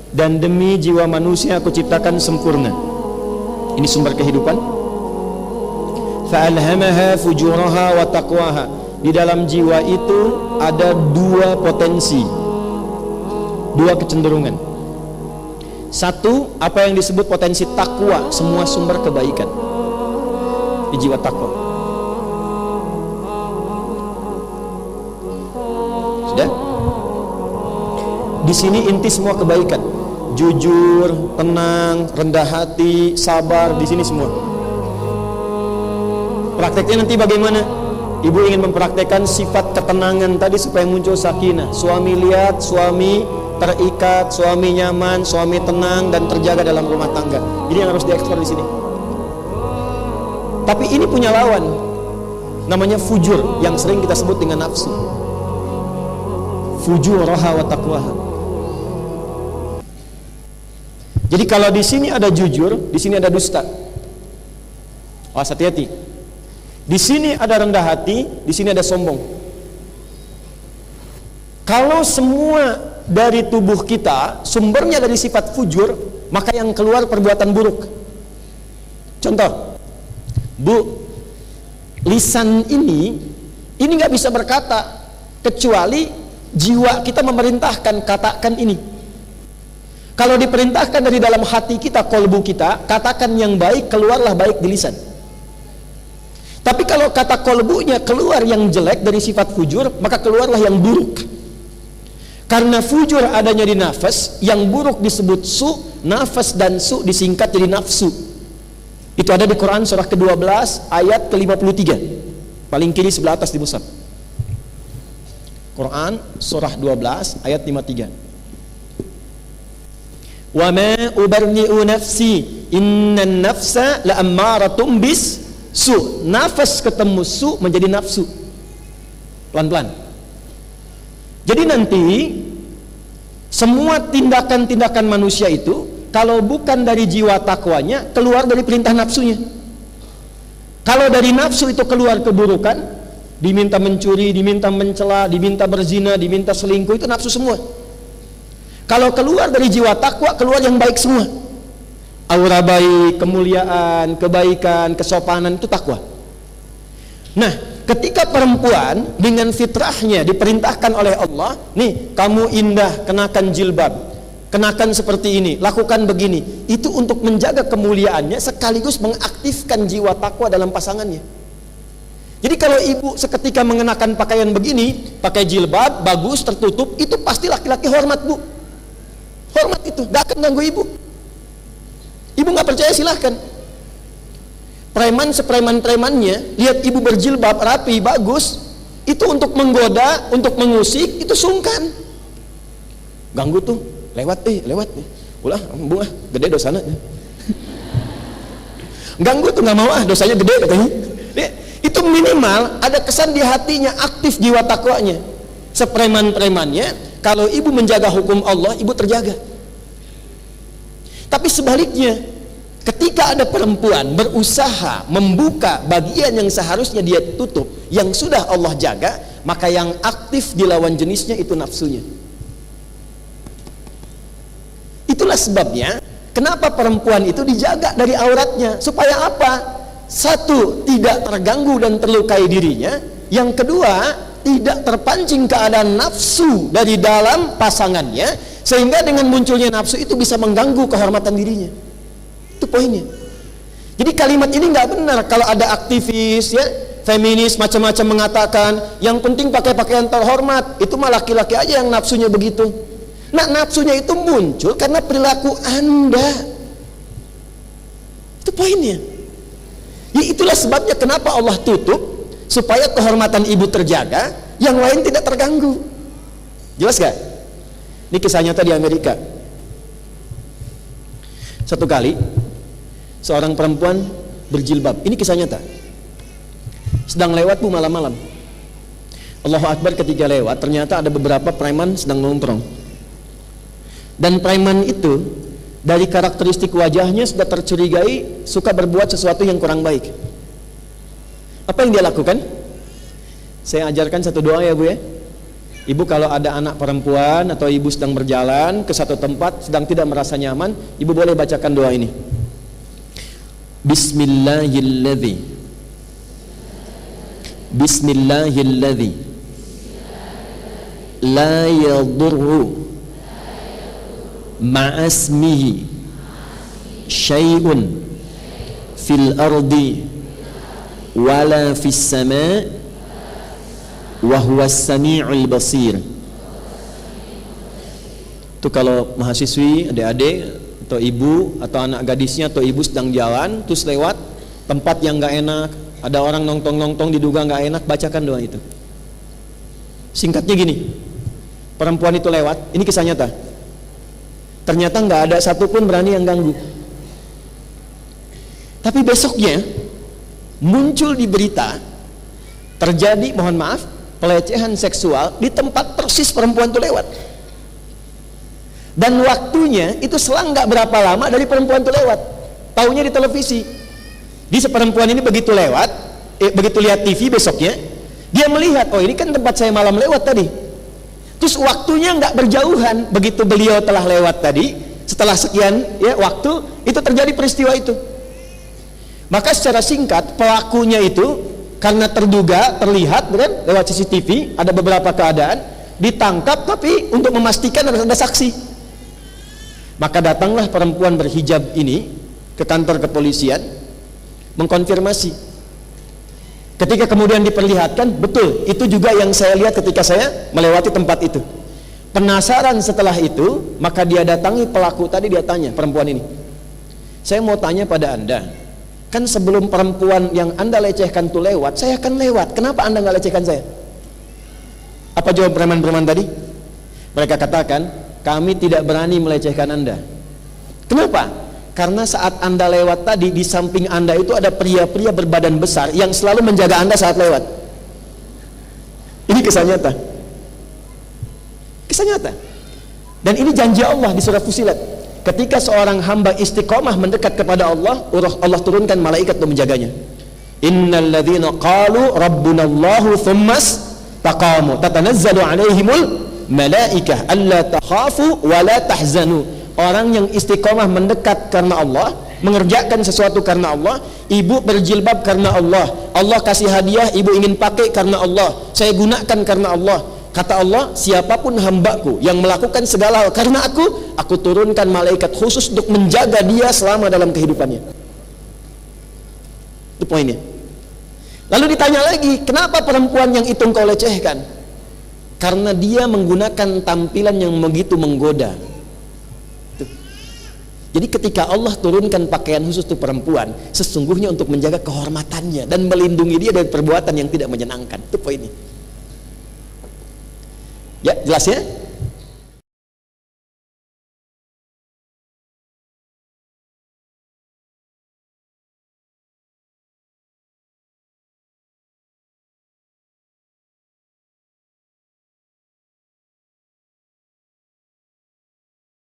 dan demi jiwa manusia aku ciptakan sempurna. Ini sumber kehidupan. Fa'alhamaha fujuraha wa taqwaha. Di dalam jiwa itu ada dua potensi, dua kecenderungan. Satu, apa yang disebut potensi takwa, semua sumber kebaikan di jiwa takwa. Sudah? Di sini inti semua kebaikan. Jujur, tenang, rendah hati, sabar, di sini semua. Prakteknya nanti bagaimana? Ibu ingin mempraktekkan sifat ketenangan tadi supaya muncul sakinah. Suami lihat, suami terikat, suami nyaman, suami tenang dan terjaga dalam rumah tangga. Ini yang harus diekspor di sini. Tapi ini punya lawan, namanya fujur, yang sering kita sebut dengan nafsu. Fujuraha wa taqwaha. Jadi kalau di sini ada jujur, di sini ada dusta. Awas hati-hati. Di sini ada rendah hati, di sini ada sombong. Kalau semua dari tubuh kita sumbernya dari sifat fujur, maka yang keluar perbuatan buruk. Contoh, Bu, lisan ini nggak bisa berkata kecuali jiwa kita memerintahkan katakan ini. Kalau diperintahkan dari dalam hati kita, kolbu kita, katakan yang baik, keluarlah baik di lisan. Tapi kalau kata kolbunya keluar yang jelek dari sifat fujur, maka keluarlah yang buruk. Karena fujur adanya di nafas, yang buruk disebut su, nafas dan su disingkat jadi nafsu. Itu ada di Quran surah ke-12 ayat ke-53. Paling kiri sebelah atas di mushaf. Quran surah 12 ayat 53. Wa ma ubarni'u nafsi innan nafsa la'ammaratum bis su. Nafas ketemu su menjadi nafsu. Pelan-pelan. Jadi nanti semua tindakan-tindakan manusia itu kalau bukan dari jiwa takwanya, keluar dari perintah nafsunya. Kalau dari nafsu itu keluar keburukan, diminta mencuri, diminta mencela, diminta berzina, diminta selingkuh, itu nafsu semua. Kalau keluar dari jiwa takwa, keluar yang baik semua. Aura baik, kemuliaan, kebaikan, kesopanan, itu takwa. Nah, ketika perempuan dengan fitrahnya diperintahkan oleh Allah, nih kamu indah, kenakan jilbab, kenakan seperti ini, lakukan begini, itu untuk menjaga kemuliaannya sekaligus mengaktifkan jiwa takwa dalam pasangannya. Jadi kalau ibu seketika mengenakan pakaian begini, pakai jilbab, bagus, tertutup, itu pasti laki-laki hormat, Bu. Hormat itu, gak akan ganggu ibu. Ibu gak percaya silahkan. Preman sepreman-premannya lihat ibu berjilbab rapi, bagus, itu untuk menggoda, untuk mengusik, itu sungkan. Ganggu tuh, lewat nih. Ulah, bunga, gede dosanya. Ganggu tuh, gak mau dosanya gede katanya. Itu minimal ada kesan di hatinya, aktif jiwa takwanya. Sepreman-premannya, kalau ibu menjaga hukum Allah, ibu terjaga. Tapi sebaliknya, ketika ada perempuan berusaha membuka bagian yang seharusnya dia tutup, yang sudah Allah jaga, maka yang aktif di lawan jenisnya itu nafsunya. Itulah sebabnya kenapa perempuan itu dijaga dari auratnya, supaya apa? Satu, tidak terganggu dan terlukai dirinya. Yang kedua, tidak terpancing keadaan nafsu dari dalam pasangannya, sehingga dengan munculnya nafsu itu bisa mengganggu kehormatan dirinya. Itu poinnya. Jadi kalimat ini nggak benar kalau ada aktivis ya, feminis macam-macam mengatakan yang penting pakai pakaian terhormat, itu mah laki-laki aja yang nafsunya begitu. Nah, nafsunya itu muncul karena perilaku Anda. Itu poinnya. Ya, itulah sebabnya kenapa Allah tutup, supaya kehormatan ibu terjaga, yang lain tidak terganggu. Jelas gak? Ini kisah nyata di Amerika. Satu kali seorang perempuan berjilbab, ini kisah nyata, sedang lewat Bu malam-malam. Allahu Akbar, ketika lewat ternyata ada beberapa preman sedang nongkrong. Dan preman itu dari karakteristik wajahnya sudah tercurigai suka berbuat sesuatu yang kurang baik. Apa yang dia lakukan? Saya ajarkan satu doa ya Bu ya. Ibu kalau ada anak perempuan atau ibu sedang berjalan ke satu tempat sedang tidak merasa nyaman, ibu boleh bacakan doa ini. Bismillahilladzi la yadurru ma'asmihi syai'un fil ardi wala fis sama' wa huwas sami'ul basir. Itu kalau mahasiswi, adik-adik atau ibu atau anak gadisnya atau ibu sedang jalan terus lewat tempat yang enggak enak, ada orang nongtong-nongtong diduga enggak enak, bacakan doa itu. Singkatnya gini, perempuan itu lewat, ini kisah nyata. Ternyata enggak ada satupun berani yang ganggu. Tapi besoknya muncul di berita terjadi, mohon maaf, pelecehan seksual di tempat persis perempuan itu lewat. Dan waktunya itu selang nggak berapa lama dari perempuan itu lewat. Taunya di televisi. Di perempuan ini begitu lewat, begitu lihat TV besoknya, dia melihat, oh ini kan tempat saya malam lewat tadi. Terus waktunya nggak berjauhan, begitu beliau telah lewat tadi, setelah sekian ya waktu itu terjadi peristiwa itu. Maka secara singkat pelakunya itu karena terduga, terlihat kan lewat CCTV, ada beberapa keadaan ditangkap, tapi untuk memastikan harus ada saksi. Maka datanglah perempuan berhijab ini ke kantor kepolisian mengkonfirmasi. Ketika kemudian diperlihatkan, betul, itu juga yang saya lihat ketika saya melewati tempat itu. Penasaran setelah itu, maka dia datangi pelaku tadi, dia tanya, perempuan ini, saya mau tanya pada Anda, kan sebelum perempuan yang Anda lecehkan itu lewat, saya akan lewat. Kenapa Anda nggak lecehkan saya? Apa jawab preman-preman tadi? Mereka katakan, kami tidak berani melecehkan Anda. Kenapa? Karena saat Anda lewat tadi, di samping Anda itu ada pria-pria berbadan besar yang selalu menjaga Anda saat lewat. Ini kisah nyata. Kisah nyata. Dan ini janji Allah di surah Fussilat. Ketika seorang hamba istiqomah mendekat kepada Allah, Allah turunkan malaikat untuk menjaganya. Innal ladzina qalu rabbunallahu tsummas taqamu tatanazzalu alaihimul malaikah alla takhafu wa la tahzanu. Orang yang istiqomah mendekat karena Allah, mengerjakan sesuatu karena Allah, ibu berjilbab karena Allah, Allah kasih hadiah, ibu ingin pakai karena Allah, saya gunakan karena Allah. Kata Allah, siapapun hambaku yang melakukan segala hal karena aku turunkan malaikat khusus untuk menjaga dia selama dalam kehidupannya. Itu poinnya. Lalu ditanya lagi, kenapa perempuan yang itu engkau lecehkan? Karena dia menggunakan tampilan yang begitu menggoda. Tuh. Jadi ketika Allah turunkan pakaian khusus untuk perempuan, sesungguhnya untuk menjaga kehormatannya dan melindungi dia dari perbuatan yang tidak menyenangkan. Itu poinnya. Ya, jelas ya?